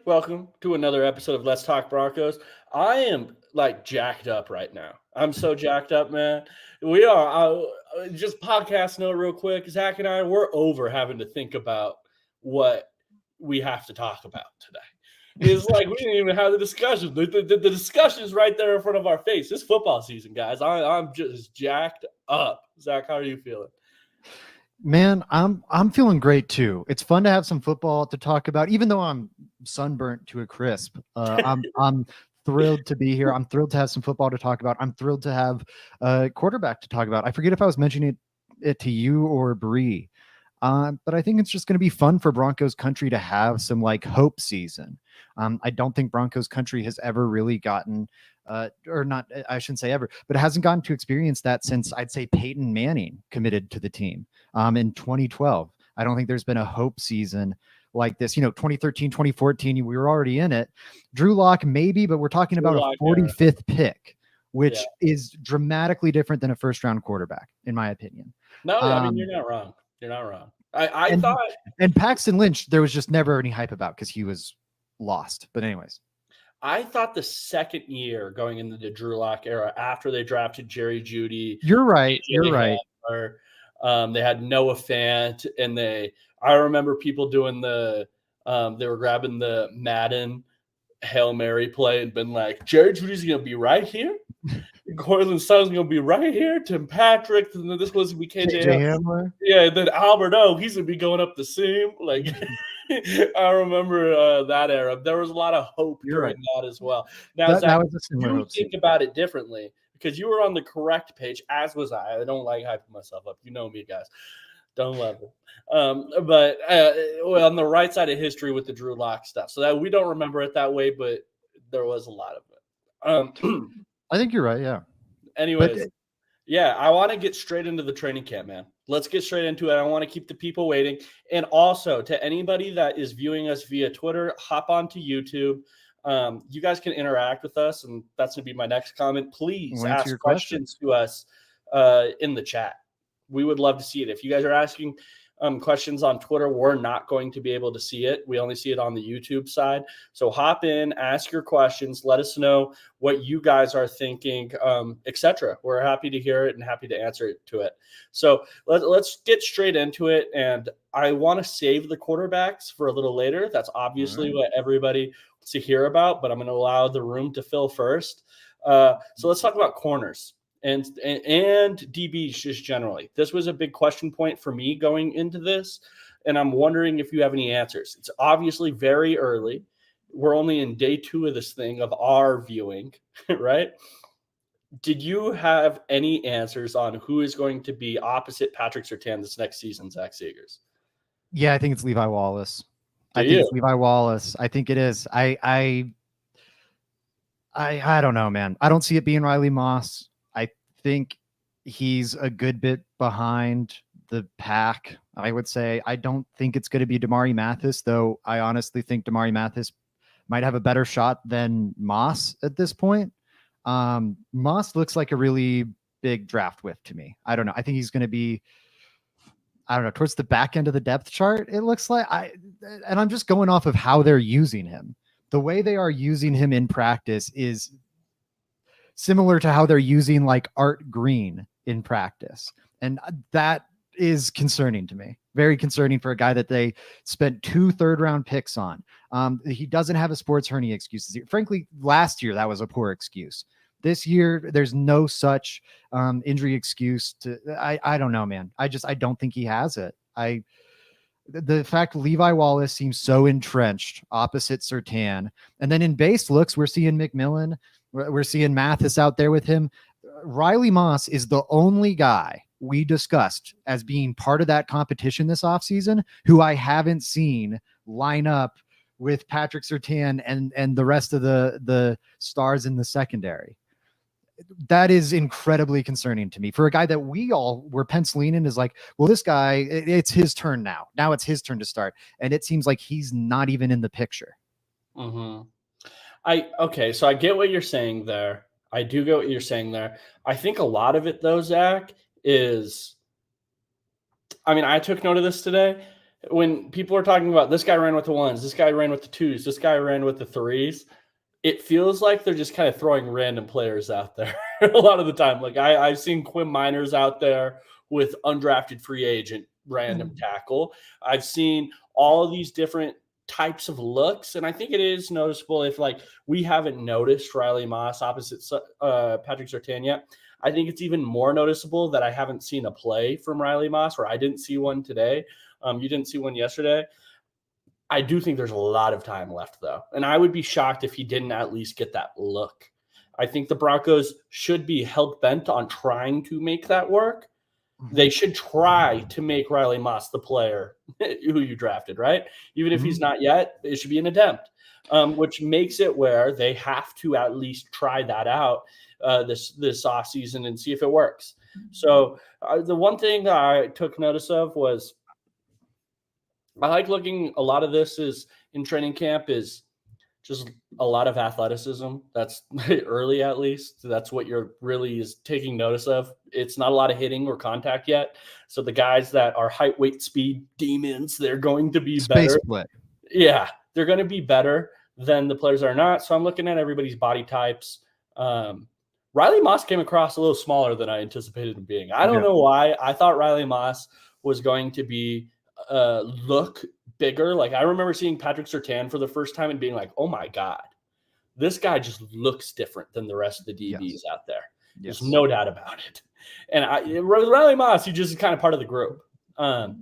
Welcome to another episode of Let's Talk Broncos. I am like jacked up right now. I'm so jacked up, man. We are just podcast note real quick. Zach and I, we're over having to think about what we have to talk about today. It's like we didn't even have the discussion. The discussion is right there in front of our face. It's football season, guys. I'm just jacked up. Zach, how are you feeling? Man, I'm feeling great too. It's fun to have some football to talk about, even though I'm sunburnt to a crisp. I'm thrilled to be here. I'm thrilled to have some football to talk about. I'm thrilled to have a quarterback to talk about. I forget if I was mentioning it to you or Bree, but I think it's just going to be fun for Broncos country to have some like hope season. I don't think Broncos country has ever really gotten. Or not, I shouldn't say ever, but it hasn't gotten to experience that since I'd say Peyton Manning committed to the team in 2012. I don't think there's been a hope season like this. 2013, 2014, we were already in it. Drew Lock, maybe, but we're talking about a 45th pick, which is dramatically different than a first-round quarterback, in my opinion. No, I mean, you're not wrong. You're not wrong. I thought... And Paxton Lynch, there was just never any hype about because he was lost. But anyways. I thought the second year going into the Drew Lock era, after they drafted Jerry Jeudy, you're right. They had Noah Fant, and I remember people doing they were grabbing the Madden Hail Mary play and been like, Jerry Jeudy's going to be right here. Cortland Sutton's going to be right here. Tim Patrick, and then this was going to be KJ Hamler. Yeah, and then Albert he's going to be going up the seam. Like, I remember that era. There was a lot of hope during that as well. Now, Zach, you think about it differently because you were on the correct page, as was I. I don't like hyping myself up. You know me, guys. Don't love it. But on the right side of history with the Drew Lock stuff. So that we don't remember it that way, but there was a lot of it. I think you're right, yeah. Anyways, I want to get straight into the training camp, man. Let's get straight into it. I want to keep the people waiting. And also, to anybody that is viewing us via Twitter, hop onto YouTube. You guys can interact with us, and that's going to be my next comment. Please ask questions to us in the chat. We would love to see it. If you guys are asking questions on Twitter, we're not going to be able to see it. We only see it on the YouTube side. So hop in, ask your questions, let us know what you guys are thinking, etc. We're happy to hear it and happy to answer to it. So let's get straight into it. And I want to save the quarterbacks for a little later. That's obviously what everybody wants to hear about, but I'm going to allow the room to fill first. So let's talk about corners. And DBs just generally. This was a big question point for me going into this, and I'm wondering if you have any answers. It's obviously very early. We're only in day 2 of this thing of our viewing, right? Did you have any answers on who is going to be opposite Patrick Surtain this next season, Zach Seegers? Yeah, I think it's Levi Wallace. It's Levi Wallace. I think it is. I don't know, man. I don't see it being Riley Moss. I think he's a good bit behind the pack, I would say. I don't think it's going to be Damari Mathis, though I honestly think Damari Mathis might have a better shot than Moss at this point. Moss looks like a really big draft whiff to me. I don't know. I think he's going to be, towards the back end of the depth chart, it looks like. And I'm just going off of how they're using him. The way they are using him in practice is similar to how they're using like Art Green in practice. And that is concerning to me. Very concerning for a guy that they spent 2 third-round picks on. He doesn't have a sports hernia excuses. Frankly, last year, that was a poor excuse. This year, there's no such injury excuse I don't know, man. I don't think he has it. The fact Levi Wallace seems so entrenched opposite Surtain. And then in base looks, we're seeing McMillan. We're seeing Mathis out there with him. Riley Moss is the only guy we discussed as being part of that competition this offseason who I haven't seen line up with Patrick Surtain and the rest of the stars in the secondary. That is incredibly concerning to me for a guy that we all were penciling in is like, well, this guy, it's his turn now. Now it's his turn to start. And it seems like he's not even in the picture. Mm-hmm. So I get what you're saying there. I do get what you're saying there. I think a lot of it, though, Zach, is, I took note of this today. when people are talking about this guy ran with the ones, this guy ran with the twos, this guy ran with the threes, it feels like they're just kind of throwing random players out there a lot of the time. Like I've seen Quim Miners out there with undrafted free agent random tackle. I've seen all of these different types of looks, and I think it is noticeable if like we haven't noticed Riley Moss opposite Patrick Surtain yet. I think it's even more noticeable that I haven't seen a play from Riley Moss, or I didn't see one today. You didn't see one yesterday. I do think there's a lot of time left, though. And I would be shocked if he didn't at least get that look. I think the Broncos should be hell-bent on trying to make that work. They should try to make Riley Moss the player who you drafted, right? Even if he's not yet, it should be an attempt, which makes it where they have to at least try that out this offseason and see if it works. So the one thing that I took notice of was I like looking, a lot of this is in training camp is just a lot of athleticism. That's early, at least. That's what you're really is taking notice of. It's not a lot of hitting or contact yet. So the guys that are height, weight, speed demons, they're going to be Space better. split. Yeah, they're going to be better than the players that are not. So I'm looking at everybody's body types. Riley Moss came across a little smaller than I anticipated him being. I don't know why. I thought Riley Moss was going to be look bigger. Like I remember seeing Patrick Surtain for the first time and being like, oh my God, this guy just looks different than the rest of the DBs out there. There's no doubt about it. And Riley Moss, he just is kind of part of the group. And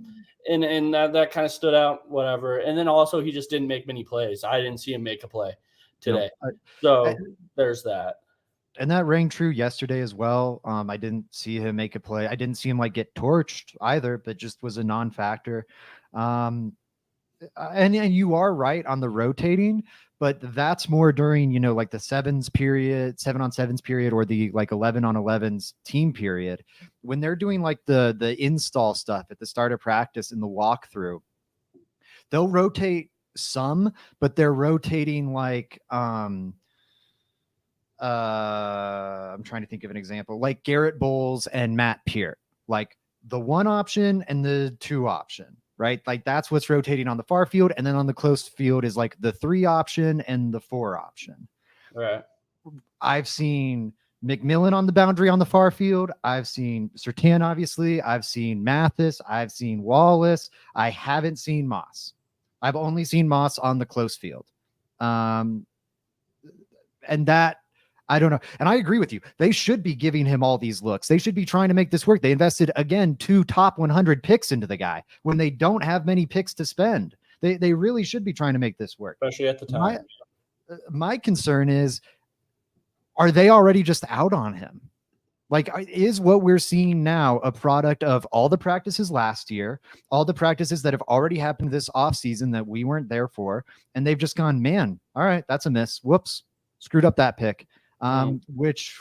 that kind of stood out, whatever. And then also he just didn't make many plays. I didn't see him make a play today. So there's that. And that rang true yesterday as well. I didn't see him make a play. I didn't see him like get torched either, but just was a non-factor. And you are right on the rotating, but that's more during, like the 7-on-7s period, or the like 11-on-11s team period, when they're doing like the install stuff at the start of practice in the walkthrough. They'll rotate some, but they're rotating like I'm trying to think of an example, like Garrett Bowles and Matt Peart, like the 1 option and the 2 option, right? Like that's what's rotating on the far field. And then on the close field is like the 3 option and the 4 option. Right. I've seen McMillan on the boundary on the far field. I've seen Surtain, obviously. I've seen Mathis. I've seen Wallace. I haven't seen Moss. I've only seen Moss on the close field. And that, I don't know. And I agree with you. They should be giving him all these looks. They should be trying to make this work. They invested, again, 2 top 100 picks into the guy when they don't have many picks to spend. They really should be trying to make this work. Especially at the time. My concern is, are they already just out on him? Like, is what we're seeing now a product of all the practices last year, all the practices that have already happened this offseason that we weren't there for, and they've just gone, man, all right, that's a miss. Whoops, screwed up that pick. Which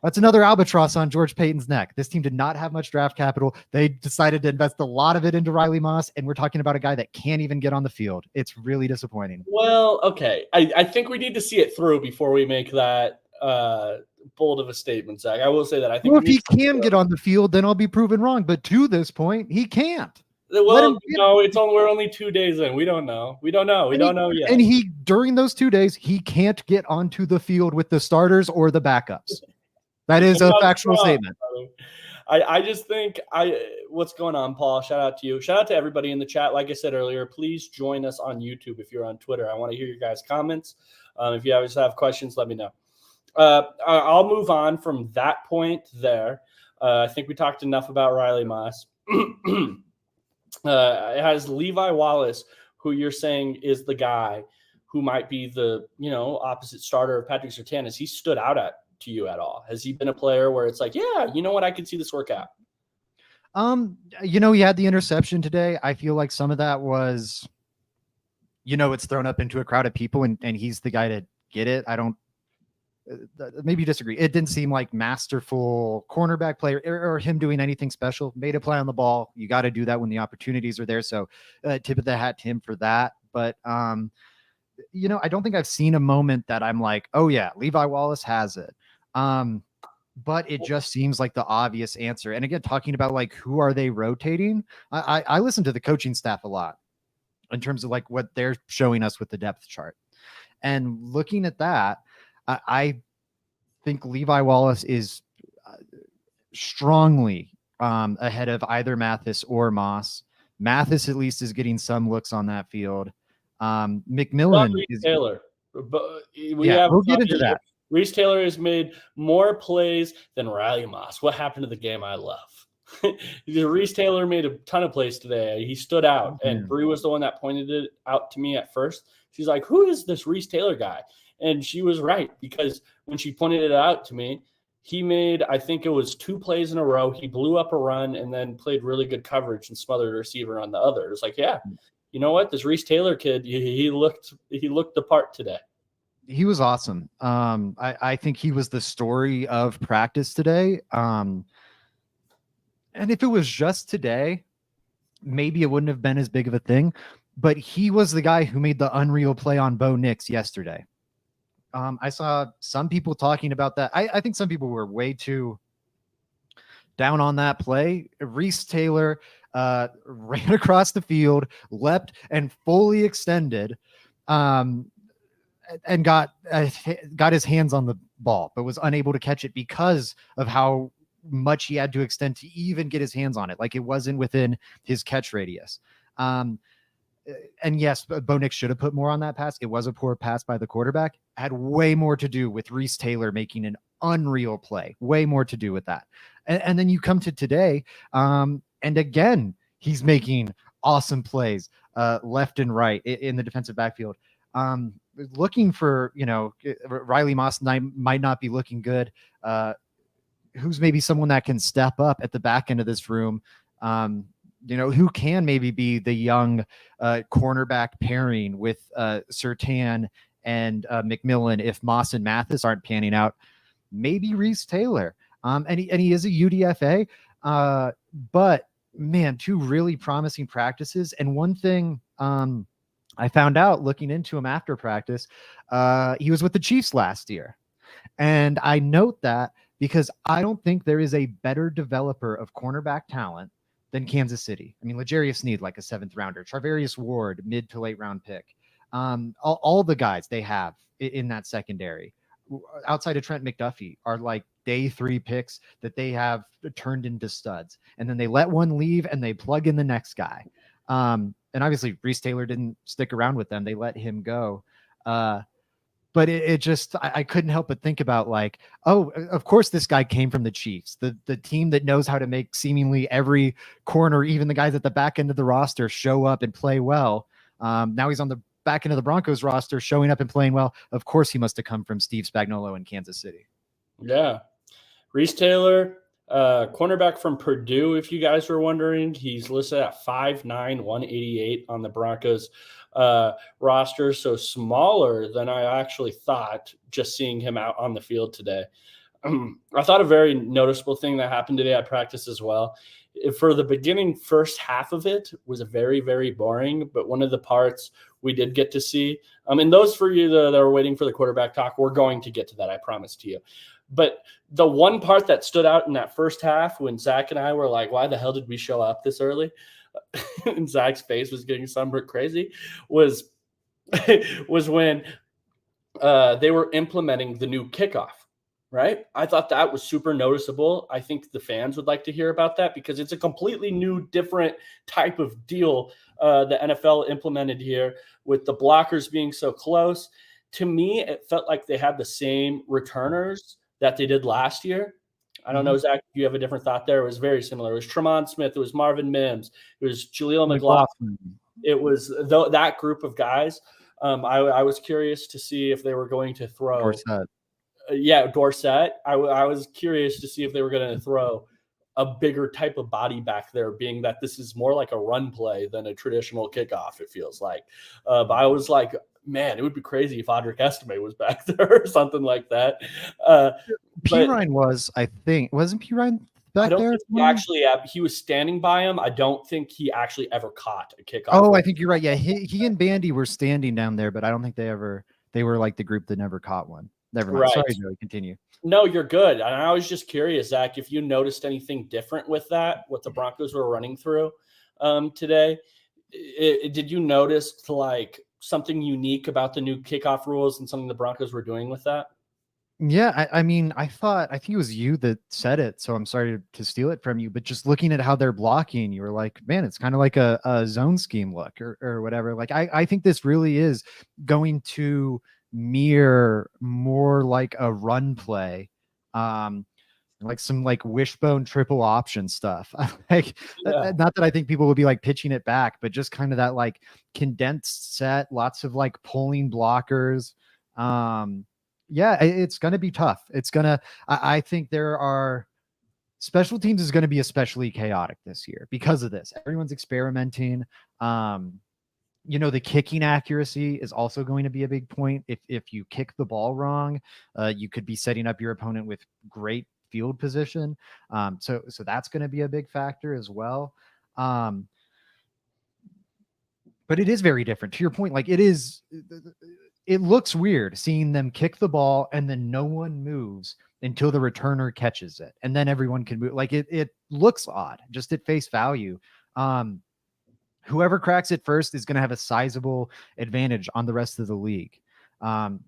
that's another albatross on George Payton's neck. This team did not have much draft capital. They decided to invest a lot of it into Riley Moss, and we're talking about a guy that can't even get on the field. It's really disappointing. Well, okay. I think we need to see it through before we make that bold of a statement, Zach. I will say that I think if he can get on the field, then I'll be proven wrong. But to this point, he can't. Well, no, we're only 2 days in. We don't know. We don't know yet. And during those 2 days, he can't get onto the field with the starters or the backups. That is a factual statement. I just think what's going on, Paul? Shout out to you. Shout out to everybody in the chat. Like I said earlier, please join us on YouTube if you're on Twitter. I want to hear your guys' comments. If you always have questions, let me know. I'll move on from that point there. I think we talked enough about Riley Moss. It has Levi Wallace, who you're saying is the guy who might be the opposite starter of Patrick Surtain. Has he stood out to you at all? Has he been a player where it's like, yeah, you know what, I can see this work out? He had the interception today. I feel like some of that was, it's thrown up into a crowd of people and he's the guy to get it. I don't, maybe you disagree. It didn't seem like masterful cornerback play or him doing anything special. Made a play on the ball. You got to do that when the opportunities are there. So tip of the hat to him for that. But, I don't think I've seen a moment that I'm like, oh yeah, Levi Wallace has it. but it just seems like the obvious answer. And again, talking about like who are they rotating? I listen to the coaching staff a lot in terms of like what they're showing us with the depth chart. And looking at that, I think Levi Wallace is strongly ahead of either Mathis or Moss. Mathis at least is getting some looks on that field. McMillan is Taylor. But we'll get into that. Reese Taylor has made more plays than Riley Moss. What happened to the game I love? Reese Taylor made a ton of plays today. He stood out, and Bree was the one that pointed it out to me at first. She's like, "Who is this Reese Taylor guy?" And she was right, because when she pointed it out to me, he made, I think it was 2 plays in a row. He blew up a run and then played really good coverage and smothered a receiver on the other. It's like, yeah, you know what? This Reese Taylor kid, he looked the part today. He was awesome. I think he was the story of practice today. And if it was just today, maybe it wouldn't have been as big of a thing. But he was the guy who made the unreal play on Bo Nix yesterday. I saw some people talking about that. I think some people were way too down on that play. Reese Taylor ran across the field, leapt, and fully extended, and got his hands on the ball, but was unable to catch it because of how much he had to extend to even get his hands on it. Like, it wasn't within his catch radius. And yes, Bo Nix should have put more on that pass. It was a poor pass by the quarterback. Had way more to do with Reese Taylor making an unreal play. Way more to do with that. And then you come to today, and again, he's making awesome plays left and right in the defensive backfield. Looking for, Riley Moss might not be looking good. Who's maybe someone that can step up at the back end of this room? Who can maybe be the young cornerback pairing with Surtain and McMillan if Moss and Mathis aren't panning out? Maybe Reese Taylor. And he is a UDFA. But man, 2 really promising practices. And one thing I found out looking into him after practice, he was with the Chiefs last year. And I note that because I don't think there is a better developer of cornerback talent than Kansas City. I mean, L'Jarius Sneed, like a 7th rounder, Charvarius Ward, mid to late round pick. All the guys they have in that secondary outside of Trent McDuffie are like day 3 picks that they have turned into studs. And then they let one leave and they plug in the next guy. And obviously Reese Taylor didn't stick around with them. They let him go. But it just, I couldn't help but think about like, oh, of course this guy came from the Chiefs, the team that knows how to make seemingly every corner, even the guys at the back end of the roster, show up and play well. Now he's on the back end of the Broncos roster, showing up and playing well. Of course he must have come from Steve Spagnuolo in Kansas City. Yeah. Reese Taylor, cornerback from Purdue, if you guys were wondering. He's listed at 5'9", 188 on the Broncos roster, so smaller than I actually thought just seeing him out on the field today. I thought a very noticeable thing that happened today at practice as well. For the beginning first half of it was very, very boring, but one of the parts we did get to see, and those for you that are waiting for the quarterback talk, we're going to get to that, I promise to you. But the one part that stood out in that first half when Zach and I were like, why the hell did we show up this early? And Zach's face was getting sunburned crazy was when they were implementing the new kickoff, right? I thought that was super noticeable. I think the fans would like to hear about that because it's a completely new, different type of deal the NFL implemented here with the blockers being so close. To me, it felt like they had the same returners that they did last year. I don't know, Zach, if you have a different thought there. It was very similar. It was Tremont Smith. It was Marvin Mims. It was Jaleel McLaughlin. It was that group of guys. I was curious to see if they were going to throw. Dorsett. Dorsett. I was curious to see if they were going to throw a bigger type of body back there, being that this is more like a run play than a traditional kickoff, it feels like. But I was like, man, it would be crazy if Audric Estime was back there or something like that. Pirine was, I think, wasn't Pirine back there? He was standing by him. I don't think he actually ever caught a kickoff. Oh, I think you're right. Yeah, he and Bandy were standing down there, but I don't think they were like the group that never caught one. Never mind. Right. Sorry, Joey. Continue. No, you're good. And I was just curious, Zach, if you noticed anything different with that, what the Broncos were running through today. Did you notice like something unique about the new kickoff rules and something the Broncos were doing with that? Yeah, I mean, I think it was you that said it, so I'm sorry to steal it from you, but just looking at how they're blocking, you were like, man, it's kind of like a zone scheme look or whatever. Like, I think this really is going to mirror more like a run play, like some like wishbone triple option stuff. Like, Yeah. not that I think people would be like pitching it back, but just kind of that like condensed set, lots of like pulling blockers. Yeah, it's going to be tough. I think there are special teams is going to be especially chaotic this year because of this. Everyone's experimenting. The kicking accuracy is also going to be a big point. If you kick the ball wrong, you could be setting up your opponent with great field position. So that's going to be a big factor as well. But it is very different. To your point, like it looks weird seeing them kick the ball and then no one moves until the returner catches it. And then everyone can move. Like it looks odd just at face value. Whoever cracks it first is going to have a sizable advantage on the rest of the league. And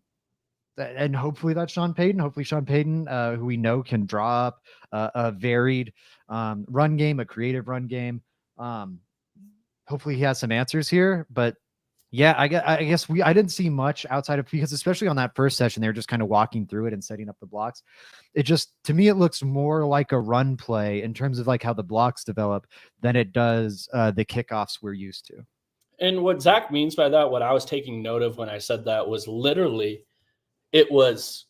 hopefully that's Sean Payton. Hopefully Sean Payton, who we know can draw up a varied run game, a creative run game. Hopefully he has some answers here, but yeah, I guess I didn't see much outside of, because especially on that first session, they were just kind of walking through it and setting up the blocks. It just, to me, it looks more like a run play in terms of like how the blocks develop than it does the kickoffs we're used to. And what Zach means by that, what I was taking note of when I said that, was literally it was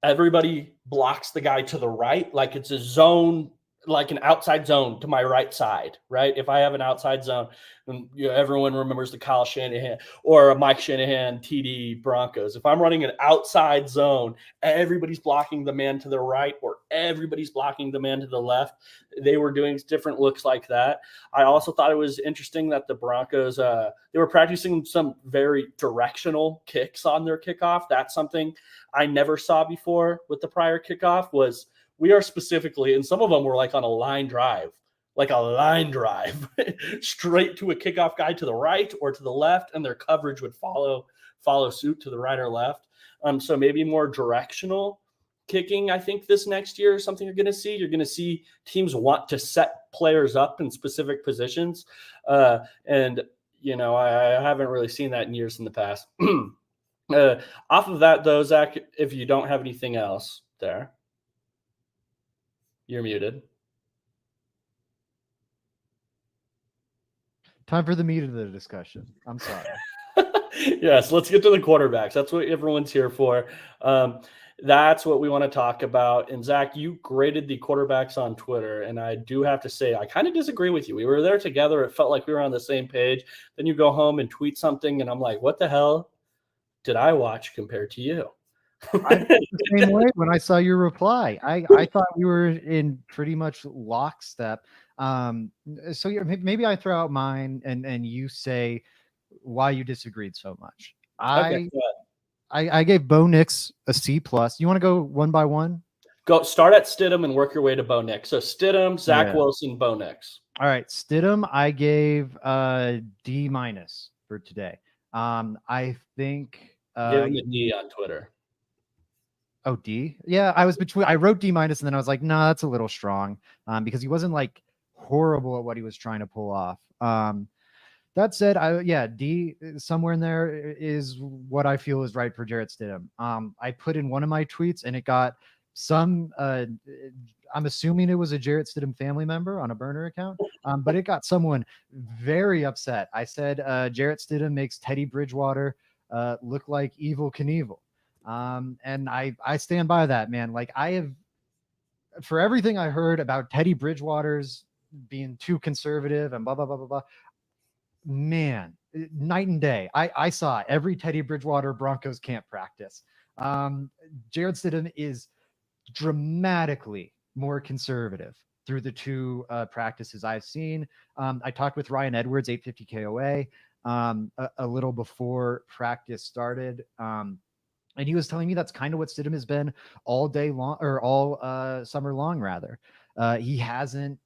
everybody blocks the guy to the right, like it's a zone, like an outside zone to my right side, right? If I have an outside zone, and everyone remembers the Kyle Shanahan or a Mike Shanahan TD Broncos. If I'm running an outside zone, everybody's blocking the man to the right or everybody's blocking the man to the left. They were doing different looks like that. I also thought it was interesting that the Broncos, they were practicing some very directional kicks on their kickoff. That's something I never saw before with the prior kickoff. Was we are specifically, and some of them were like on a line drive, straight to a kickoff guy to the right or to the left, and their coverage would follow suit to the right or left. So maybe more directional kicking, I think, this next year is something you're going to see. You're going to see teams want to set players up in specific positions. And, I haven't really seen that in years in the past. Off of that, though, Zach, if you don't have anything else there, you're muted. Time for the meat of the discussion. I'm sorry. Yes, let's get to the quarterbacks. That's what everyone's here for. That's what we want to talk about. And Zach, you graded the quarterbacks on Twitter, and I do have to say I kind of disagree with you. We were there together. It felt like we were on the same page. Then you go home and tweet something, and I'm like, what the hell did I watch compared to you? I felt the same way when I saw your reply. I thought we were in pretty much lockstep. So maybe I throw out mine and you say why you disagreed so much. Okay, I gave Bo Nix a C+. You want to go one by one? Go start at Stidham and work your way to Bo Nix. So Stidham, Zach Wilson, Bo Nix. All right, Stidham, I gave D- for today. I think give him a D on Twitter. Oh, D? Yeah, I was between. I wrote D- and then I was like, nah, that's a little strong, because he wasn't like horrible at what he was trying to pull off. That said, D somewhere in there is what I feel is right for Jarrett Stidham. I put in one of my tweets and it got some. I'm assuming it was a Jarrett Stidham family member on a burner account, but it got someone very upset. I said Jarrett Stidham makes Teddy Bridgewater look like Evel Knievel. And I stand by that, man. Like for everything I heard about Teddy Bridgewater's being too conservative and blah, blah, blah, blah, blah, man, night and day. I saw every Teddy Bridgewater Broncos camp practice. Jarrett Stidham is dramatically more conservative through the two practices I've seen. I talked with Ryan Edwards, 850 KOA, a little before practice started. And he was telling me that's kind of what Stidham has been all day long, or all summer long, rather. He hasn't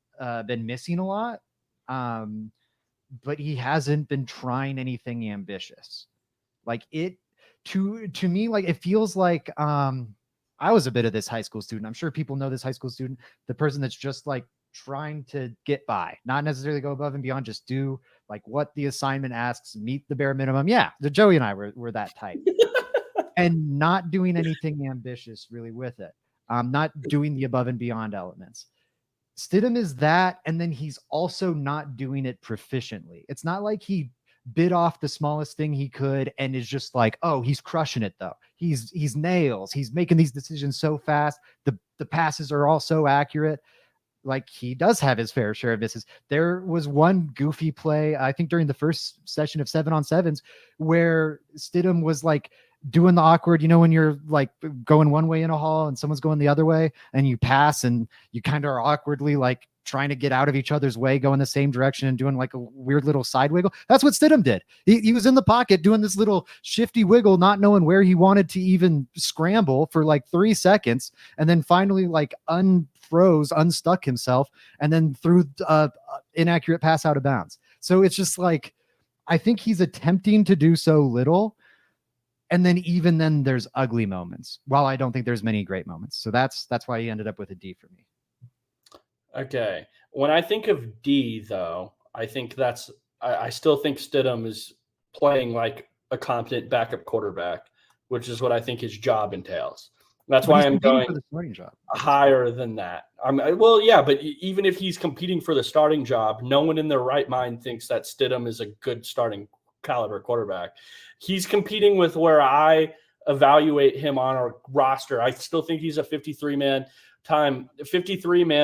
been missing a lot, but he hasn't been trying anything ambitious. Like it, to me, like it feels like I was a bit of this high school student. I'm sure people know this high school student, the person that's just like trying to get by, not necessarily go above and beyond, just do like what the assignment asks, meet the bare minimum. Yeah, the Joey and I were that type. And not doing anything ambitious really with it. Not doing the above and beyond elements. Stidham is that, and then he's also not doing it proficiently. It's not like he bit off the smallest thing he could and is just like, oh, he's crushing it though. He's nails. He's making these decisions so fast. The passes are all so accurate. Like he does have his fair share of misses. There was one goofy play, I think during the first session of 7-on-7s, where Stidham was like doing the awkward, when you're like going one way in a hall and someone's going the other way and you pass and you kind of are awkwardly like trying to get out of each other's way, going the same direction and doing like a weird little side wiggle. That's what Stidham did. He was in the pocket doing this little shifty wiggle, not knowing where he wanted to even scramble for like 3 seconds. And then finally like unstuck himself and then threw inaccurate pass out of bounds. So it's just like, I think he's attempting to do so little. And then even then there's ugly moments, while I don't think there's many great moments. So that's why he ended up with a D for me. Okay. When I think of D, though, I think I still think Stidham is playing like a competent backup quarterback, which is what I think his job entails. That's why I'm going for the starting job higher than that. Well, yeah, but even if he's competing for the starting job, no one in their right mind thinks that Stidham is a good starting caliber quarterback. He's competing with where I evaluate him on our roster. I still think he's a 53-man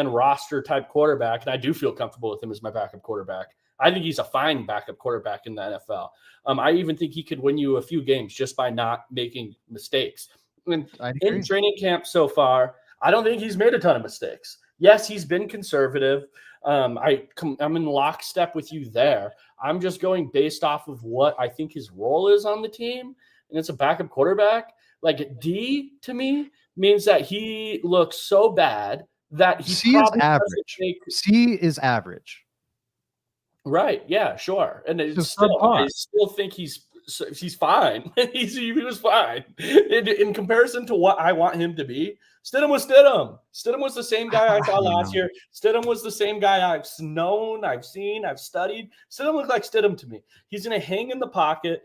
roster type quarterback, and I do feel comfortable with him as my backup quarterback. I think he's a fine backup quarterback in the NFL. I even think he could win you a few games just by not making mistakes. In training camp so far, I don't think he's made a ton of mistakes. Yes, he's been conservative. I'm in lockstep with you there. I'm just going based off of what I think his role is on the team, and it's a backup quarterback. Like D to me means that he looks so bad that he C is average. C is average. Right. Yeah, sure. And I still think he's fine. He was fine. In comparison to what I want him to be, Stidham was Stidham. Stidham was the same guy I saw last year. Stidham was the same guy I've known, I've seen, I've studied. Stidham looked like Stidham to me. He's going to hang in the pocket.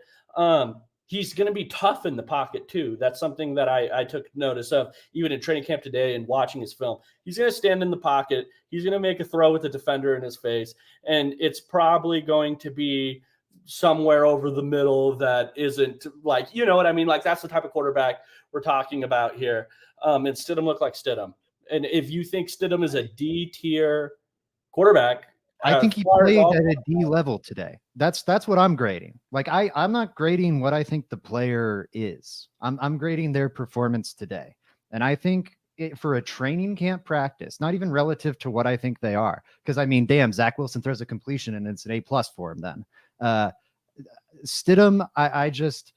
He's going to be tough in the pocket too. That's something that I took notice of even in training camp today and watching his film. He's going to stand in the pocket. He's going to make a throw with the defender in his face. And it's probably going to be somewhere over the middle that isn't like, you know what I mean? Like that's the type of quarterback we're talking about here. And Stidham looked like Stidham. And if you think Stidham is a D tier quarterback, I think he played at a D level today. That's what I'm grading. Like I'm not grading what I think the player is. I'm grading their performance today. And I think for a training camp practice, not even relative to what I think they are, because I mean, damn, Zach Wilson throws a completion and it's an A+ for him then. Stidham, I just,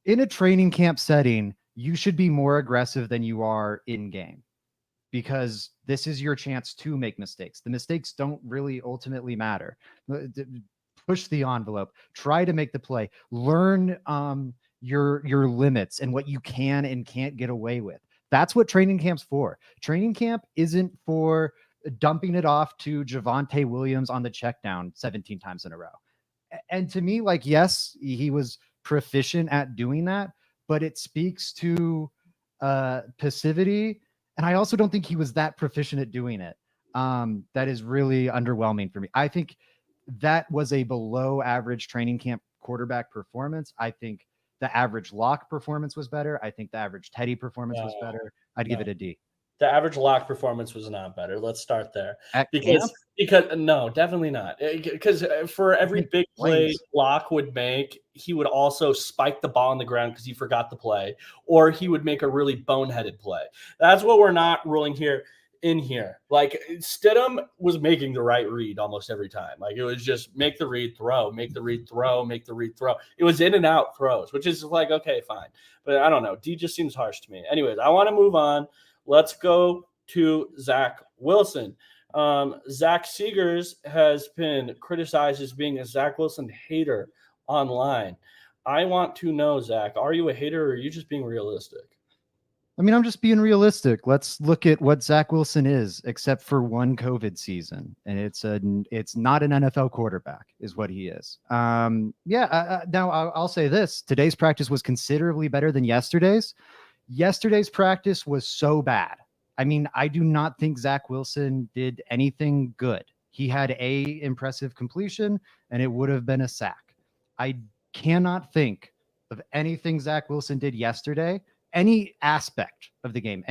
in a training camp setting, you should be more aggressive than you are in game, because this is your chance to make mistakes. The mistakes don't really ultimately matter. Push the envelope, try to make the play, learn your limits and what you can and can't get away with. That's what training camp's for. Training camp isn't for dumping it off to Javonte Williams on the check down 17 times in a row. And to me, like, yes, he was proficient at doing that, but it speaks to passivity. And I also don't think he was that proficient at doing it. That is really underwhelming for me. I think that was a below average training camp quarterback performance. I think the average lock performance was better. I think the average Teddy performance was better. I'd give it a D. The average lock performance was not better. Let's start there. Because no, definitely not. Because for every big play Lock would make, he would also spike the ball on the ground because he forgot the play, or he would make a really boneheaded play. That's what we're not ruling here. in here. Like Stidham was making the right read almost every time. Like it was just make the read, throw, make the read, throw, make the read, throw. It was in and out throws, which is like, okay, fine. But I don't know. D just seems harsh to me. Anyways, I want to move on. Let's go to Zach Wilson. Zach Seegers has been criticized as being a Zach Wilson hater online. I want to know, Zach, are you a hater or are you just being realistic? I mean, I'm just being realistic. Let's look at what Zach Wilson is, except for one COVID season, and it's not an NFL quarterback, is what he is. Now I'll say this: today's practice was considerably better than yesterday's. Yesterday's practice was so bad. I mean, I do not think Zach Wilson did anything good. He had a impressive completion, and it would have been a sack. I cannot think of anything Zach Wilson did yesterday. Any aspect of the game,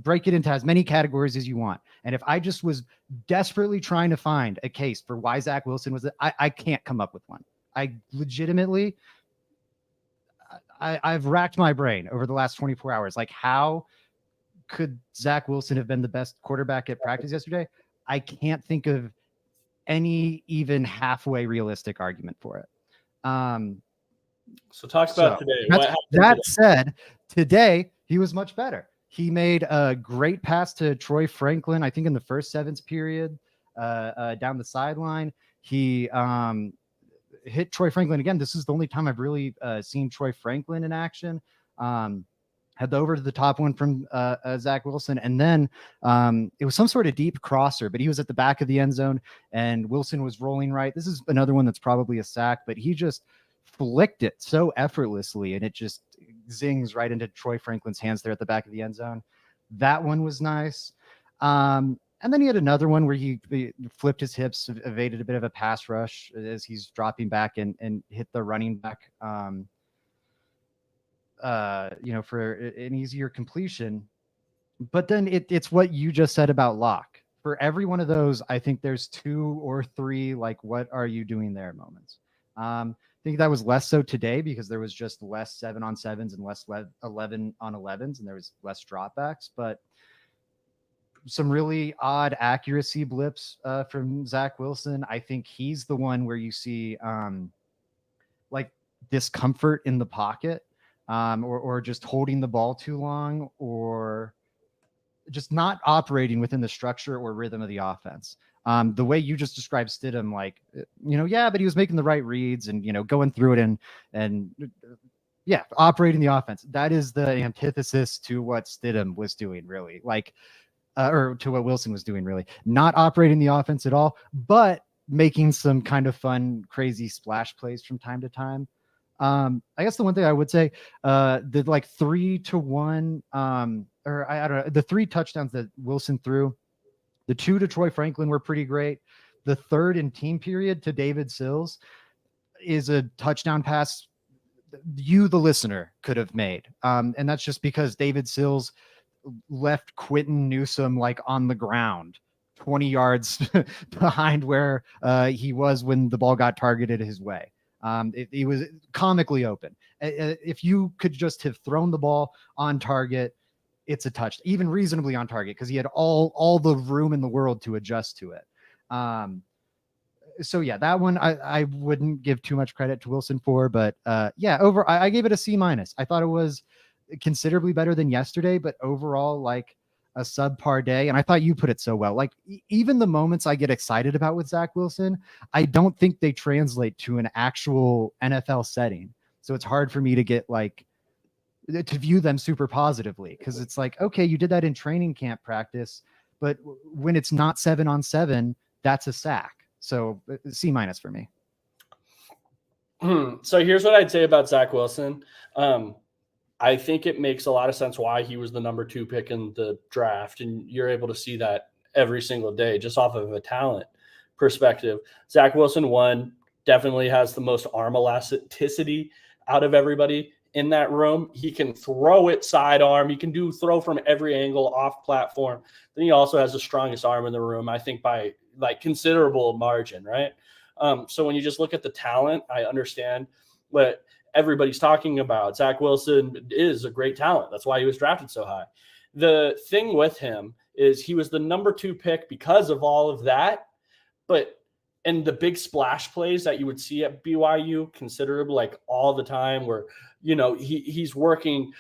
break it into as many categories as you want. And if I just was desperately trying to find a case for why Zach Wilson was, I can't come up with one. I legitimately, I've racked my brain over the last 24 hours. Like, how could Zach Wilson have been the best quarterback at practice yesterday? I can't think of any even halfway realistic argument for it. So talk about today. That said, today he was much better. He made a great pass to Troy Franklin, I think in the first sevens period, down the sideline. He hit Troy Franklin again. This is the only time I've really seen Troy Franklin in action. Had the over to the top one from Zach Wilson. And then it was some sort of deep crosser, but he was at the back of the end zone and Wilson was rolling right. This is another one that's probably a sack, but he just flicked it so effortlessly and it just zings right into Troy Franklin's hands there at the back of the end zone. That one was nice. And then he had another one where he flipped his hips, evaded a bit of a pass rush as he's dropping back and hit the running back, for an easier completion. But then it's what you just said about Locke. For every one of those, I think there's 2 or 3, like, what are you doing there moments. I think that was less so today because there was just less 7-on-7s and less 11-on-11s, and there was less dropbacks, but some really odd accuracy blips from Zach Wilson. I think he's the one where you see like discomfort in the pocket, or just holding the ball too long, or just not operating within the structure or rhythm of the offense. The way you just described Stidham, like, but he was making the right reads and, going through it and operating the offense. That is the antithesis to what Stidham was doing, really, or to what Wilson was doing, really. Not operating the offense at all, but making some kind of fun, crazy splash plays from time to time. I guess the one thing I would say, the 3-1, or I don't know, the 3 touchdowns that Wilson threw, the 2 to Troy Franklin were pretty great. The third in team period to David Sills is a touchdown pass you, the listener, could have made. And that's just because David Sills left Quentin Newsome on the ground 20 yards behind where he was when the ball got targeted his way. It was comically open. If you could just have thrown the ball on target, it's a touch, even reasonably on target, because he had all the room in the world to adjust to it. That one I wouldn't give too much credit to Wilson for, but I gave it a C-. I thought it was considerably better than yesterday, but overall a subpar day. And I thought you put it so well. Even the moments I get excited about with Zach Wilson, I don't think they translate to an actual NFL setting. So it's hard for me to get to view them super positively, because it's okay, you did that in training camp practice, but when it's not 7-on-7, that's a sack. So C- for me. So here's what I'd say about Zach Wilson. I think it makes a lot of sense why he was the number 2 pick in the draft, and you're able to see that every single day just off of a talent perspective. Zach Wilson, definitely has the most arm elasticity out of everybody in that room. He can throw it sidearm. He can throw from every angle off platform. Then he also has the strongest arm in the room, I think, by considerable margin, right? So when you just look at the talent, I understand what everybody's talking about. Zach Wilson is a great talent. That's why he was drafted so high. The thing with him is he was the number 2 pick because of all of that. But and the big splash plays that you would see at BYU considerable, like all the time, where he's working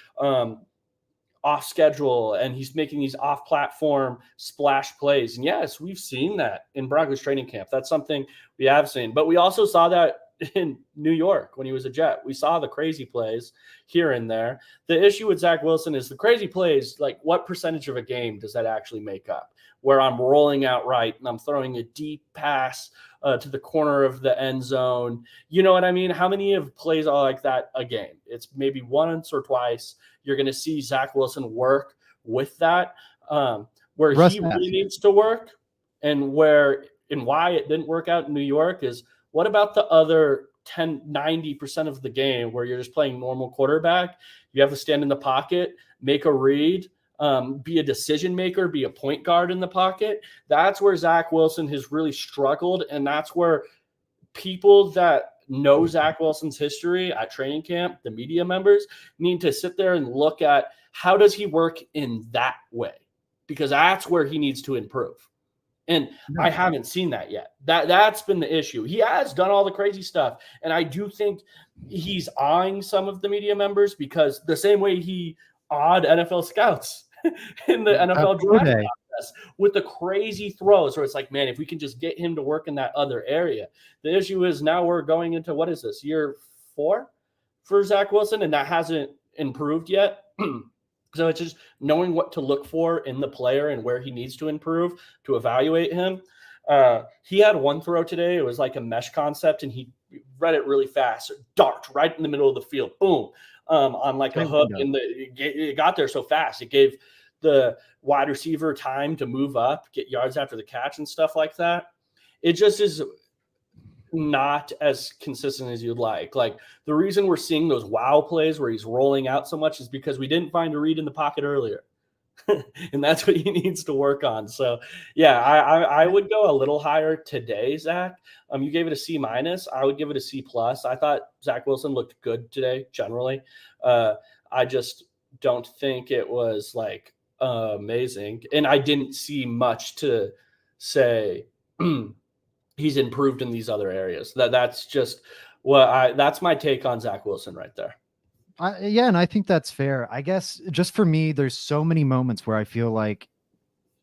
off schedule and he's making these off platform splash plays. And yes, we've seen that in Broncos training camp. That's something we have seen. But we also saw that in New York when he was a Jet. We saw the crazy plays here and there. The issue with Zach Wilson is the crazy plays, like what percentage of a game does that actually make up? Where I'm rolling out right and I'm throwing a deep pass to the corner of the end zone. You know what I mean? How many of plays are like that a game? It's maybe once or twice. You're going to see Zach Wilson work with that, where he really needs to work, and why it didn't work out in New York is, what about the other 90% of the game where you're just playing normal quarterback? You have to stand in the pocket, make a read, be a decision maker, be a point guard in the pocket. That's where Zach Wilson has really struggled, and that's where people that know Zach Wilson's history at training camp, the media members, need to sit there and look at how does he work in that way, because that's where he needs to improve. And I haven't seen that yet. That's been the issue. He has done all the crazy stuff, and I do think he's awing some of the media members, because the same way he awed NFL scouts in the NFL draft process with the crazy throws, where it's like, man, if we can just get him to work in that other area. The issue is now we're going into, what is this, year 4 for Zach Wilson, and that hasn't improved yet. So it's just knowing what to look for in the player and where he needs to improve to evaluate him. He had one throw today. It was like a mesh concept, and he read it really fast. Dart right in the middle of the field. Boom. On like a hook. And it got there so fast. It gave the wide receiver time to move up, get yards after the catch and stuff like that. It just is not as consistent as you'd like. Like, the reason we're seeing those wow plays where he's rolling out so much is because we didn't find a read in the pocket earlier. And that's what he needs to work on. So yeah, I would go a little higher today, Zach. You gave it a C-. I would give it a C+. I thought Zach Wilson looked good today generally. I just don't think it was like amazing, and I didn't see much to say he's improved in these other areas. That's just that's my take on Zach Wilson right there. Yeah, and I think that's fair. I guess just for me, there's so many moments where I feel like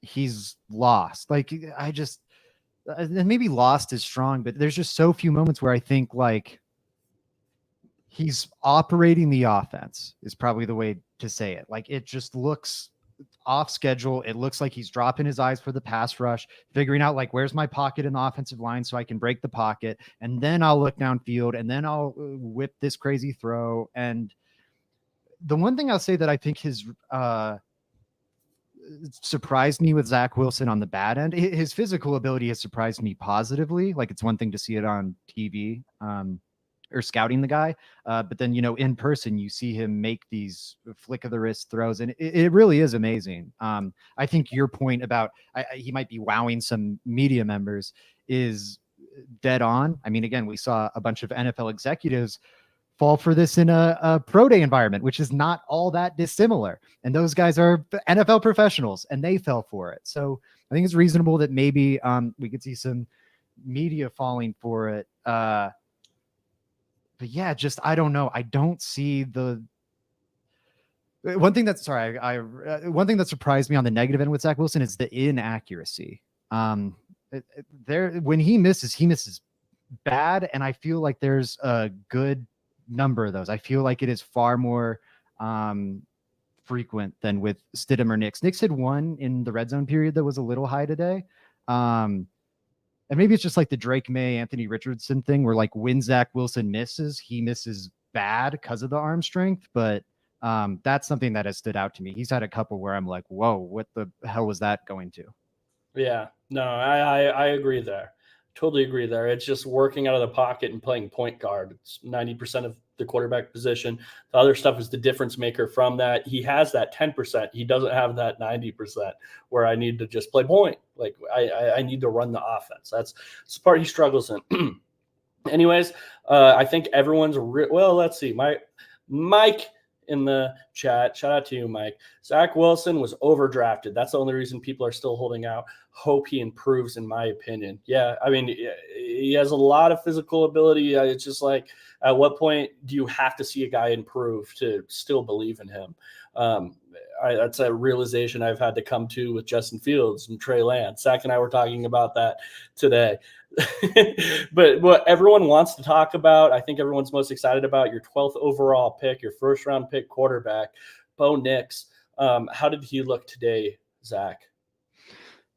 he's lost. Like, and maybe lost is strong, but there's just so few moments where I think like he's operating the offense is probably the way to say it. Like, it just looks off schedule. It looks like he's dropping his eyes for the pass rush, figuring out like, where's my pocket in the offensive line so I can break the pocket, and then I'll look downfield, and then I'll whip this crazy throw. And the one thing I'll say that I think has surprised me with Zach Wilson on the bad end, his physical ability has surprised me positively. Like, it's one thing to see it on TV or scouting the guy, but then, in person, you see him make these flick of the wrist throws, and it really is amazing. I think your point about he might be wowing some media members is dead on. I mean, again, we saw a bunch of NFL executives fall for this in a pro day environment, which is not all that dissimilar. And those guys are NFL professionals, and they fell for it. So I think it's reasonable that maybe we could see some media falling for it. But yeah, just, I don't know. I don't see one thing that surprised me on the negative end with Zach Wilson is the inaccuracy. When he misses bad. And I feel like there's a good number of those. I feel like it is far more frequent than with Stidham or Nix. Nix had one in the red zone period that was a little high today. And maybe it's just like the Drake May, Anthony Richardson thing where like when Zach Wilson misses, he misses bad because of the arm strength. But that's something that has stood out to me. He's had a couple where I'm like, whoa, what the hell was that going to? Yeah, no, I agree there. Totally agree there. It's just working out of the pocket and playing point guard. It's 90% of the quarterback position. The other stuff is the difference maker from that. He has that 10%. He doesn't have that 90% where I need to just play point. Like I need to run the offense. That's the part he struggles in. Anyways, I think everyone's well, let's see. Mike in the chat. Shout out to you, Mike. Zach Wilson was overdrafted. That's the only reason people are still holding out. Hope he improves, in my opinion. Yeah, I mean, he has a lot of physical ability. It's just like, at what point do you have to see a guy improve to still believe in him? That's a realization I've had to come to with Justin Fields and Trey Lance. Zach and I were talking about that today. But what everyone wants to talk about, I think everyone's most excited about, your 12th overall pick, your first round pick quarterback, Bo Nix. How did he look today, Zach?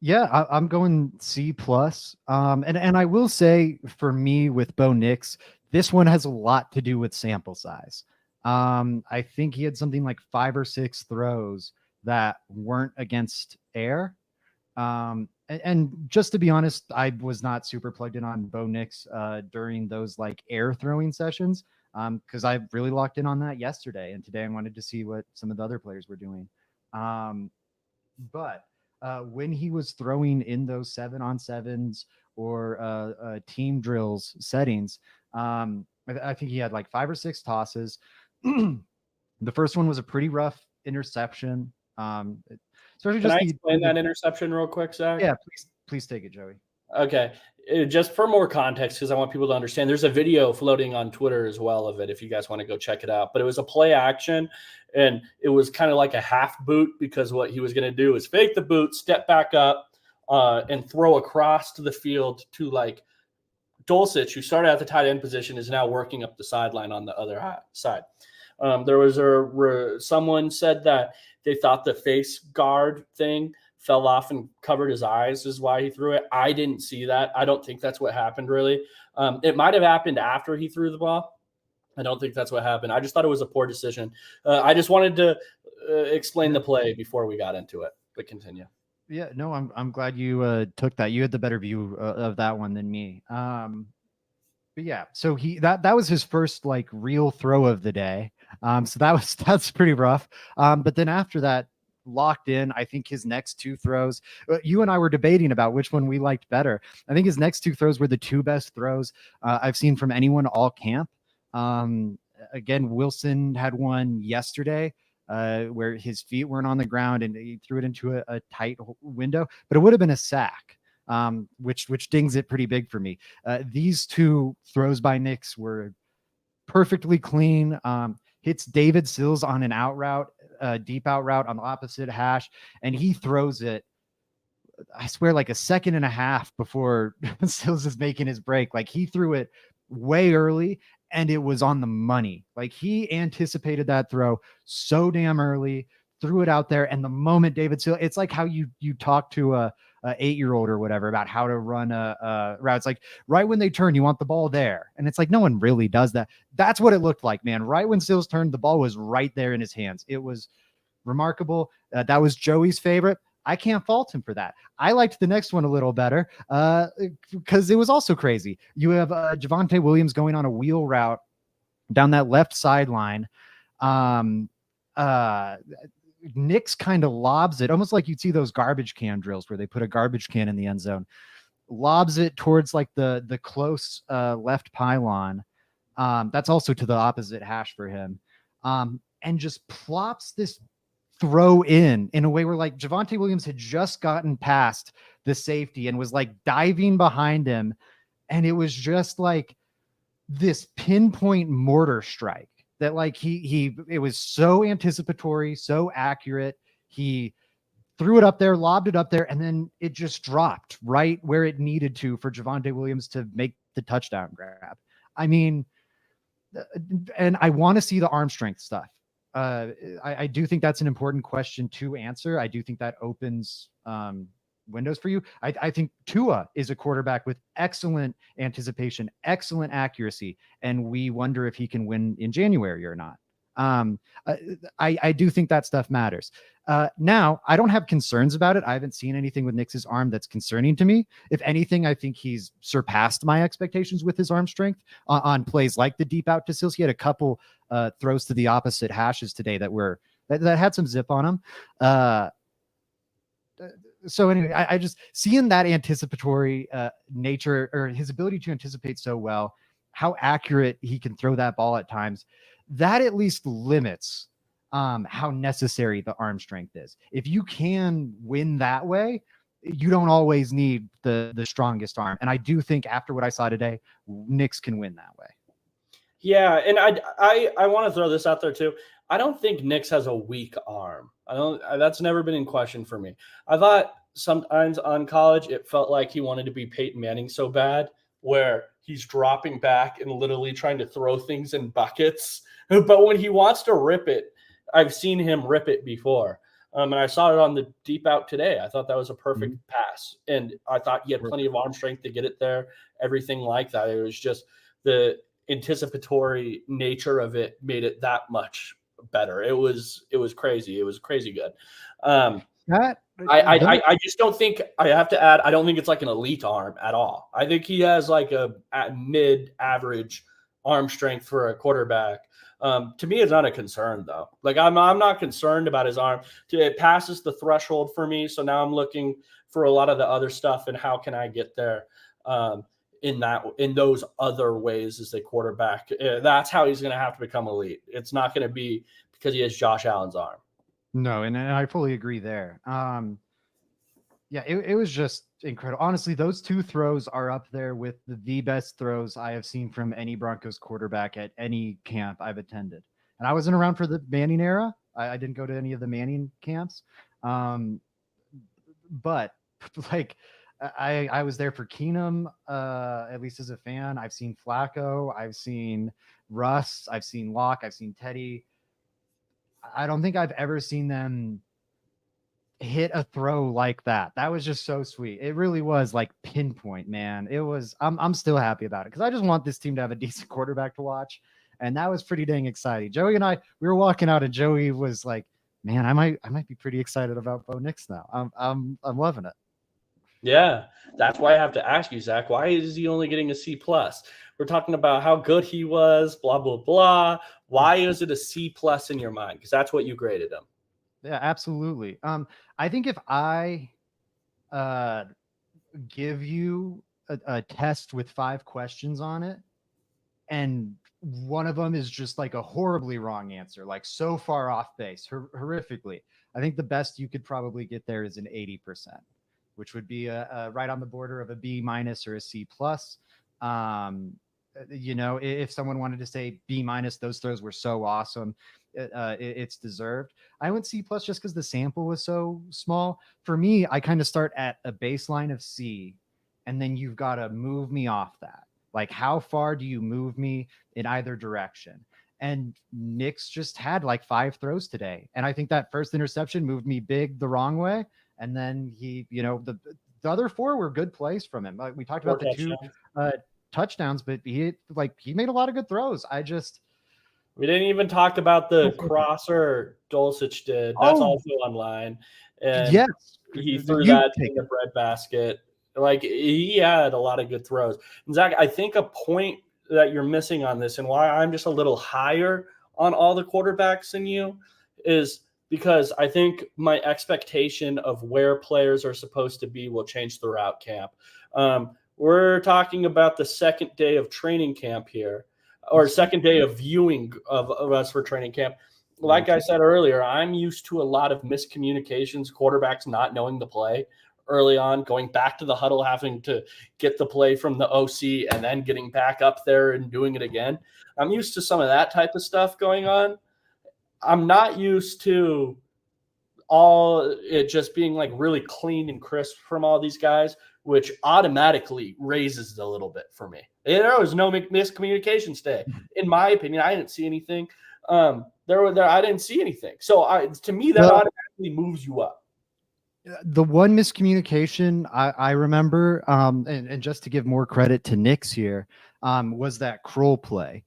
Yeah, I'm going C plus. And I will say, for me with Bo Nix, this one has a lot to do with sample size. I think he had something like 5 or 6 throws that weren't against air. And just to be honest, I was not super plugged in on Bo Nix during those like air throwing sessions, because I really locked in on that yesterday, and today I wanted to see what some of the other players were doing. But when he was throwing in those 7-on-7s or team drills settings, I think he had like 5 or 6 tosses. The first one was a pretty rough interception. Can I explain that interception real quick, Zach? Yeah, please take it, Joey. Okay. Just for more context, because I want people to understand, there's a video floating on Twitter as well of it if you guys want to go check it out. But it was a play action, and it was kind of like a half boot, because what he was going to do is fake the boot, step back up, and throw across to the field to like Dulcich, who started at the tight end position, is now working up the sideline on the other side. There was someone said that they thought the face guard thing fell off and covered his eyes is why he threw it. I didn't see that. I don't think that's what happened, really. It might have happened after he threw the ball. I don't think that's what happened. I just thought it was a poor decision. I just wanted to explain the play before we got into it, but continue. Yeah, no, I'm glad you took that. You had the better view of that one than me. But yeah, so that was his first like real throw of the day. So that's pretty rough. But then after that, locked in. I think his next 2 throws, you and I were debating about which one we liked better. I think his next 2 throws were the 2 best throws I've seen from anyone all camp. Again, Wilson had one yesterday where his feet weren't on the ground and he threw it into a tight window, but it would have been a sack. Which dings it pretty big for me. These 2 throws by Nix were perfectly clean. Hits David Sills on an out route, deep out route on the opposite hash, and he throws it, I swear, like a second and a half before Sills is making his break. Like, he threw it way early, and it was on the money. Like, he anticipated that throw so damn early, threw it out there, and the moment David Sills, it's like how you talk to a 8-year-old or whatever about how to run a route. It's like right when they turn, you want the ball there. And it's like, no one really does that. That's what it looked like, man. Right when Sills turned, the ball was right there in his hands. It was remarkable. That was Joey's favorite. I can't fault him for that. I liked the next one a little better because it was also crazy. You have Javonte Williams going on a wheel route down that left sideline. Nix kind of lobs it, almost like you'd see those garbage can drills where they put a garbage can in the end zone, lobs it towards like the close left pylon. That's also to the opposite hash for him. And just plops this throw in a way where like Javonte Williams had just gotten past the safety and was like diving behind him. And it was just like this pinpoint mortar strike. That like it was so anticipatory, so accurate. He threw it up there, lobbed it up there, and then it just dropped right where it needed to for Javonte Williams to make the touchdown grab. I mean, and I want to see the arm strength stuff. I do think that's an important question to answer. I do think that opens windows for you. I think Tua is a quarterback with excellent anticipation, excellent accuracy, and we wonder if he can win in January or not. I do think that stuff matters. Now, I don't have concerns about it. I haven't seen anything with Nix's arm that's concerning to me. If anything, I think he's surpassed my expectations with his arm strength on plays like the deep out to Sills. He had a couple throws to the opposite hashes today that had some zip on them. So anyway, I just seeing that anticipatory nature, or his ability to anticipate so well, how accurate he can throw that ball at times, that at least limits how necessary the arm strength is. If you can win that way, you don't always need the strongest arm. And I do think after what I saw today, Nix can win that way. Yeah, and I want to throw this out there too. I don't think Nix has a weak arm. That's never been in question for me. I thought sometimes on college it felt like he wanted to be Peyton Manning so bad, where he's dropping back and literally trying to throw things in buckets. But when he wants to rip it, I've seen him rip it before. And I saw it on the deep out today. I thought that was a perfect pass. And I thought he had plenty of arm strength to get it there, everything like that. It was just the anticipatory nature of it made it that much better. It was crazy. It was crazy good. I just don't think, I have to add, I don't think it's like an elite arm at all. I think he has like a mid-average arm strength for a quarterback. To me, it's not a concern though. Like I'm not concerned about his arm. It passes the threshold for me. So now I'm looking for a lot of the other stuff and how can I get there in those other ways as a quarterback. That's how he's going to have to become elite. It's not going to be because he has Josh Allen's arm. No, and I fully agree there. Yeah, it was just incredible. Honestly, those two throws are up there with the best throws I have seen from any Broncos quarterback at any camp I've attended. And I wasn't around for the Manning era. I didn't go to any of the Manning camps. But like I was there for Keenum, at least as a fan. I've seen Flacco. I've seen Russ. I've seen Locke. I've seen Teddy. I don't think I've ever seen them hit a throw like that. That was just so sweet. It really was like pinpoint, man. It was, I'm still happy about it because I just want this team to have a decent quarterback to watch. And that was pretty dang exciting. Joey and I, we were walking out and Joey was like, man, I might be pretty excited about Bo Nix now. I'm loving it. Yeah, that's why I have to ask you, Zach, why is he only getting a C+? We're talking about how good he was, blah, blah, blah. Why is it a C+ in your mind? Because that's what you graded him. Yeah, absolutely. I think if I give you a test with 5 questions on it, and one of them is just like a horribly wrong answer, like so far off base, horrifically, I think the best you could probably get there is an 80%, which would be right on the border of a B- or a C+. You know, if someone wanted to say B-, those throws were so awesome, it's deserved. I went C+ just because the sample was so small. For me, I kind of start at a baseline of C, and then you've got to move me off that. Like, how far do you move me in either direction? And Nix just had like 5 throws today. And I think that first interception moved me big the wrong way. And then he, you know, the other 4 were good plays from him. Like we talked about the 2 touchdowns, but he made a lot of good throws. We didn't even talk about the crosser Dulcich did. That's also online. And yes, he threw that in the breadbasket. Like, he had a lot of good throws. And Zach, I think a point that you're missing on this and why I'm just a little higher on all the quarterbacks than you is because I think my expectation of where players are supposed to be will change throughout camp. We're talking about the second day of training camp here, or second day of viewing of us for training camp. Like I said earlier, I'm used to a lot of miscommunications, quarterbacks not knowing the play early on, going back to the huddle, having to get the play from the OC and then getting back up there and doing it again. I'm used to some of that type of stuff going on. I'm not used to all it just being like really clean and crisp from all these guys, which automatically raises it a little bit for me. There was no miscommunications today. In my opinion, I didn't see anything. I didn't see anything. So to me, that automatically moves you up. The one miscommunication I remember, and just to give more credit to Nix here, was that Kroll play,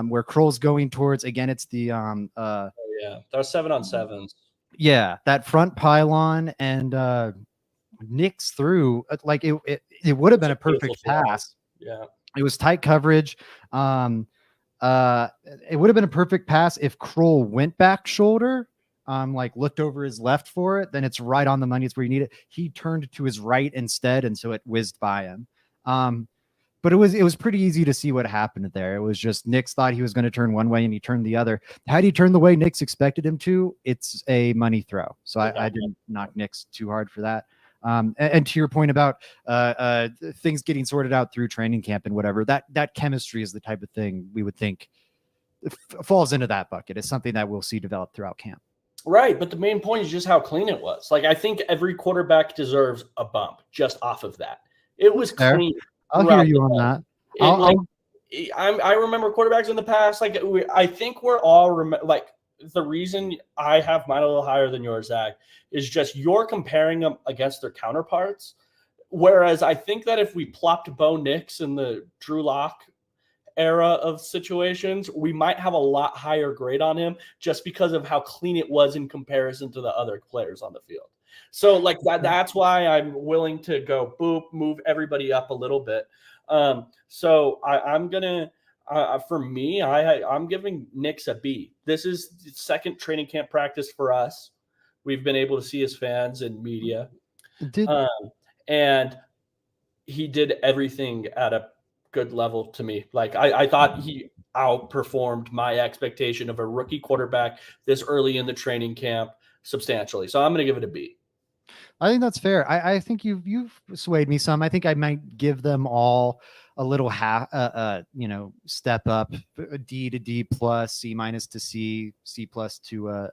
where Kroll's going towards, again, it's the that was 7-on-7s. Yeah, that front pylon, and Nix threw like it would have been a perfect pass. Yeah, it was tight coverage. It would have been a perfect pass if Kroll went back shoulder. Like looked over his left for it, then it's right on the money. It's where you need it. He turned to his right instead, and so it whizzed by him. But it was pretty easy to see what happened there. It was just Nix thought he was going to turn one way and he turned the other. Had he turned the way Nix expected him to, it's a money throw. So I didn't knock Nix too hard for that. And to your point about things getting sorted out through training camp and whatever, that chemistry is the type of thing we would think falls into that bucket. It's something that we'll see develop throughout camp. Right, but the main point is just how clean it was. Like, I think every quarterback deserves a bump just off of that. It was clean. I'll hear you on that. I remember quarterbacks in the past. Like, I think we're all like, the reason I have mine a little higher than yours, Zach, is just you're comparing them against their counterparts. Whereas I think that if we plopped Bo Nix in the Drew Lock era of situations, we might have a lot higher grade on him just because of how clean it was in comparison to the other players on the field. So like that's why I'm willing to go boop, move everybody up a little bit. So I'm gonna for me, I'm giving Nix a B. This is the second training camp practice for us. We've been able to see his fans and media, and he did everything at a good level to me. Like I thought he outperformed my expectation of a rookie quarterback this early in the training camp substantially. So I'm going to give it a B. I think that's fair. I think you've swayed me some. I think I might give them all a little step up, D to D plus, C minus to C, C plus to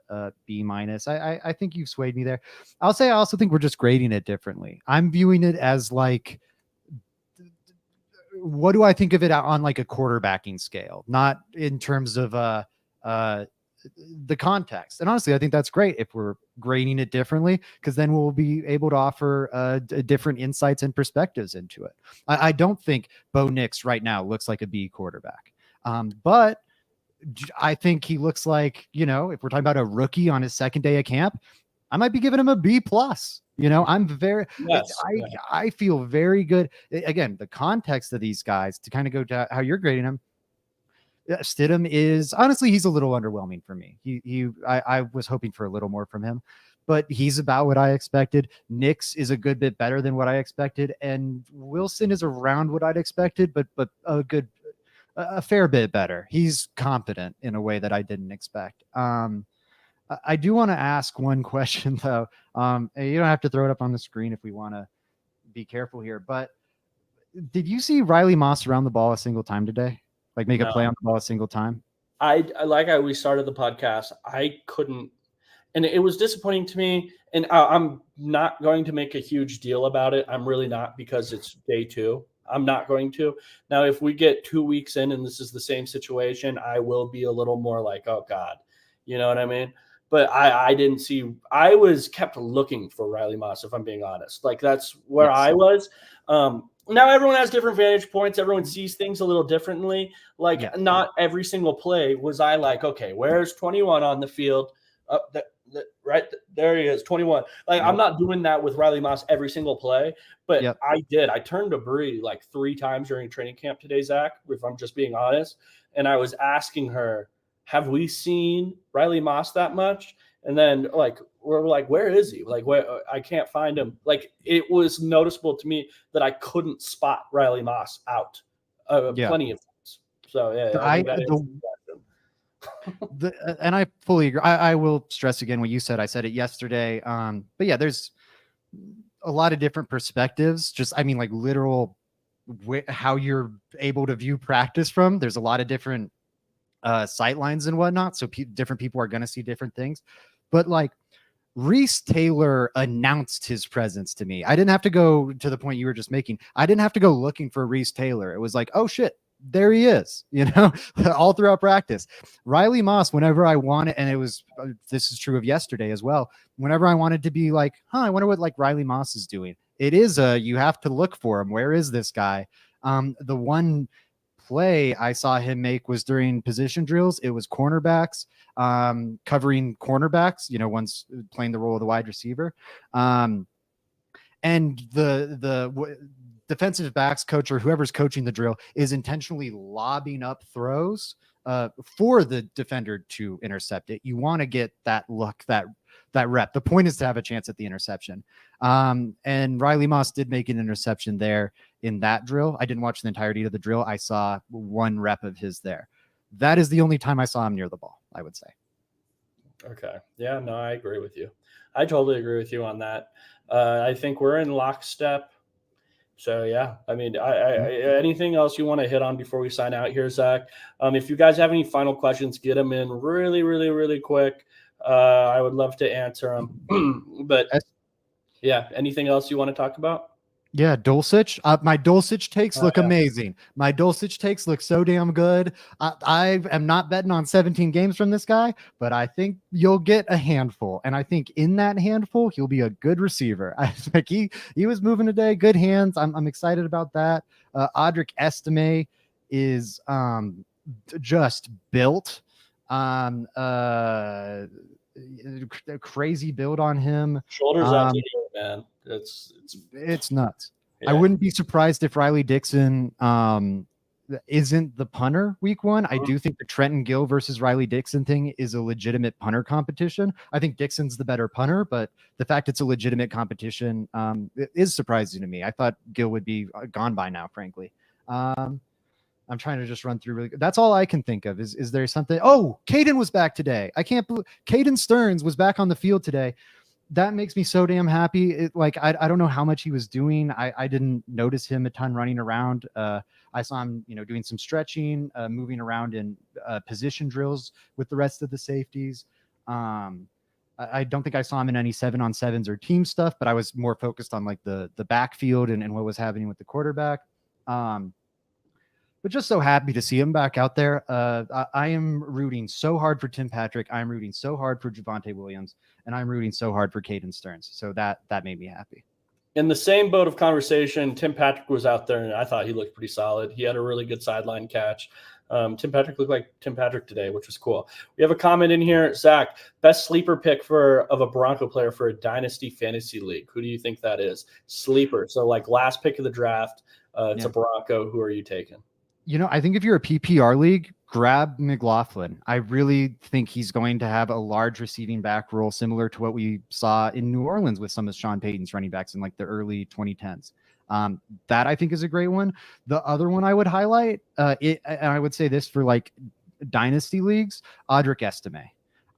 B minus. I think you've swayed me there. I'll say I also think we're just grading it differently. I'm viewing it as like, what do I think of it on like a quarterbacking scale, not in terms of the context. And honestly, I think that's great if we're grading it differently, because then we'll be able to offer different insights and perspectives into it. I don't think Bo Nix right now looks like a B quarterback, but I think he looks like, if we're talking about a rookie on his second day of camp, I might be giving him a B plus. I'm very, I feel very good. Again, the context of these guys, to kind of go to how you're grading them. Stidham is honestly, he's a little underwhelming for me. I was hoping for a little more from him, but he's about what I expected. Nix is a good bit better than what I expected. And Wilson is around what I'd expected, but a fair bit better. He's confident in a way that I didn't expect. I do want to ask one question though. You don't have to throw it up on the screen if we want to be careful here, but did you see Riley Moss around the ball a single time today? Like make a play on the ball a single time? We started the podcast. I couldn't, and it was disappointing to me. And I'm not going to make a huge deal about it. I'm really not, because it's day 2. I'm not going to. Now, if we get 2 weeks in and this is the same situation, I will be a little more like, oh God, you know what I mean? But I didn't see. I was kept looking for Riley Moss, if I'm being honest. Like that's where I was. Now everyone has different vantage points. Everyone sees things a little differently. Like not every single play was I like, okay, where's 21 on the field? Right there he is, 21. Like I'm not doing that with Riley Moss every single play, but I did. I turned to Bree like 3 times during training camp today, Zach, if I'm just being honest. And I was asking her, have we seen Riley Moss that much? And then we're like, where is he? Like, where I can't find him. Like it was noticeable to me that I couldn't spot Riley Moss out plenty of times. So and I fully agree. I will stress again what you said. I said it yesterday. But yeah, there's a lot of different perspectives. Just, I mean, like literal how you're able to view practice from. There's a lot of different sight lines and whatnot. So different people are going to see different things. But like Reese Taylor announced his presence to me. I didn't have to go to the point you were just making. I didn't have to go looking for Reese Taylor. It was like, oh shit, there he is, all throughout practice. Riley Moss, whenever I wanted, and it was, this is true of yesterday as well. Whenever I wanted to be like, I wonder what like Riley Moss is doing. It is you have to look for him. Where is this guy? The one play I saw him make was during position drills. It was cornerbacks, covering cornerbacks, one's playing the role of the wide receiver. And the defensive backs coach or whoever's coaching the drill is intentionally lobbing up throws for the defender to intercept it. You want to get that look, that that rep. The point is to have a chance at the interception. And Riley Moss did make an interception there in that drill. I didn't watch the entirety of the drill. I saw one rep of his there. That is the only time I saw him near the ball, I would say. Okay. Yeah, no, I agree with you. I totally agree with you on that. I think we're in lockstep. So, yeah, I mean, anything else you want to hit on before we sign out here, Zach? If you guys have any final questions, get them in really, really, really quick. I would love to answer them. But, yeah, anything else you want to talk about? Yeah, Dulcich. My Dulcich takes look amazing. My Dulcich takes look so damn good. I am not betting on 17 games from this guy, but I think you'll get a handful. And I think in that handful, he'll be a good receiver. I think he was moving today. Good hands. I'm excited about that. Audric Estime is just built. Crazy build on him. Shoulders out to you, man. It's nuts. Yeah. I wouldn't be surprised if Riley Dixon isn't the punter week one. I do think the Trenton Gill versus Riley Dixon thing is a legitimate punter competition. I think Dixon's the better punter, but the fact it's a legitimate competition is surprising to me. I thought Gill would be gone by now, frankly. I'm trying to just run through really. That's all I can think of. Is there something? Oh, Caden was back today. I can't believe Caden Stearns was back on the field today. That makes me so damn happy. I don't know how much he was doing. I didn't notice him a ton running around. I saw him, doing some stretching, moving around in position drills with the rest of the safeties. I don't think I saw him in any 7-on-7s or team stuff, but I was more focused on like the backfield and what was happening with the quarterback. But just so happy to see him back out there. I am rooting so hard for Tim Patrick. I'm rooting so hard for Javonte Williams, and I'm rooting so hard for Caden Stearns. So that made me happy. In the same boat of conversation, Tim Patrick was out there, and I thought he looked pretty solid. He had a really good sideline catch. Tim Patrick looked like Tim Patrick today, which was cool. We have a comment in here. Zach, best sleeper pick of a Bronco player for a dynasty fantasy league. Who do you think that is? Sleeper. So like last pick of the draft, it's a Bronco. Who are you taking? I think if you're a PPR league, grab McLaughlin. I really think he's going to have a large receiving back role, similar to what we saw in New Orleans with some of Sean Payton's running backs in like the early 2010s. That I think is a great one. The other one I would highlight, and I would say this for like dynasty leagues, Audric Estime.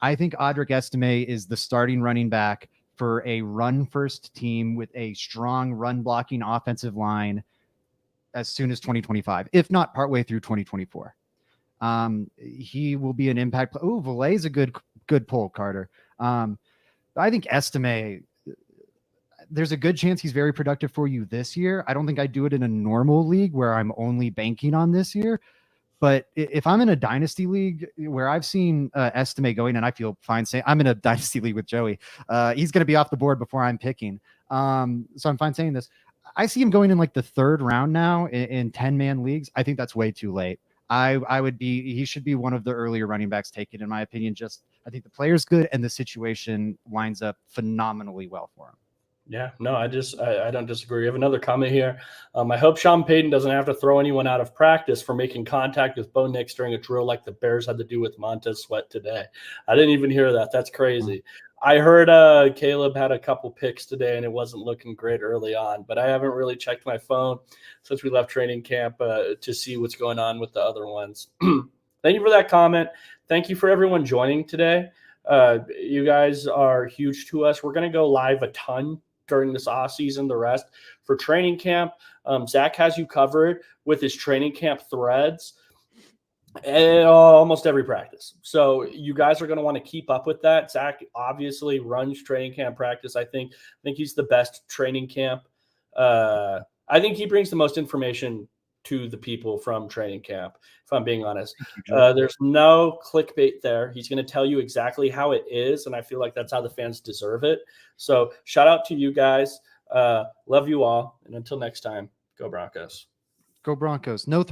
I think Audric Estime is the starting running back for a run-first team with a strong run-blocking offensive line as soon as 2025, if not partway through 2024. He will be an impact. Oh, Valet's a good pull, Carter. I think Estime, there's a good chance he's very productive for you this year. I don't think I'd do it in a normal league where I'm only banking on this year. But if I'm in a dynasty league where I've seen Estime going, and I feel fine saying I'm in a dynasty league with Joey, he's going to be off the board before I'm picking. So I'm fine saying this. I see him going in like the third round now in 10-man leagues. I think that's way too late. He should be one of the earlier running backs taken, in my opinion. I think the player's good and the situation winds up phenomenally well for him. Yeah, no, I don't disagree. We have another comment here. I hope Sean Payton doesn't have to throw anyone out of practice for making contact with Bo Nix during a drill like the Bears had to do with Montez Sweat today. I didn't even hear that. That's crazy. I heard Caleb had a couple picks today, and it wasn't looking great early on, but I haven't really checked my phone since we left training camp to see what's going on with the other ones. Thank you for that comment. Thank you for everyone joining today. You guys are huge to us. We're going to go live a ton during this off season, the rest for training camp. Zach has you covered with his training camp threads and almost every practice. So you guys are going to want to keep up with that. Zach obviously runs training camp practice. I think he's the best training camp. I think he brings the most information to the people from training camp, if I'm being honest. There's no clickbait there. He's going to tell you exactly how it is, and I feel like that's how the fans deserve it. So shout out to you guys. Love you all. And until next time, go Broncos. Go Broncos. No threat.